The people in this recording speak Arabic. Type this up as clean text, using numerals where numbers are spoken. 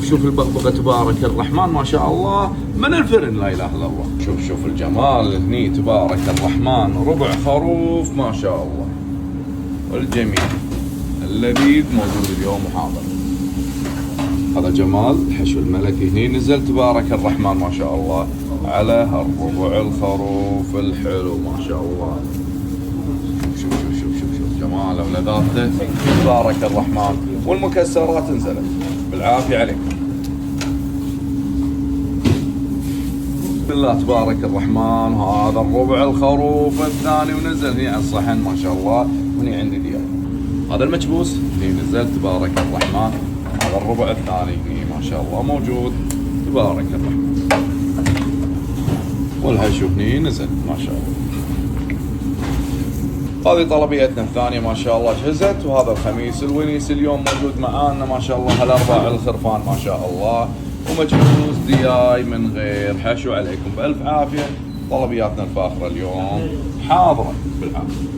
شوف البقبقة تبارك الرحمن ما شاء الله من الفرن، لا اله الا الله. شوف الجمال هني تبارك الرحمن، ربع خروف ما شاء الله. والجميل اللذيذ موجود اليوم وحاضر. هذا جمال الحشو الملكي هني نزل تبارك الرحمن ما شاء الله على الربع الخروف الحلو ما شاء الله. شوف جماله ولذاذته تبارك الرحمن. والمكسرات نزلت بالعافية عليك. بسم الله تبارك الرحمن. هذا الربع الخروف الثاني ونزل هنا على الصحن ما شاء الله. وهني عندي ديال هذا المكبوس هني نزل تبارك الرحمن. هذا الربع الثاني هني ما شاء الله موجود تبارك الرحمن. والهشو هني نزل ما شاء الله. هذه طلبيتنا الثانية ما شاء الله جهزت. وهذا الخميس الونيس اليوم موجود معانا ما شاء الله. هالاربع الخرفان ما شاء الله ومجهوز دياي من غير حشو. عليكم بألف عافية. طلبياتنا الفاخرة اليوم حاضرة بالعافية.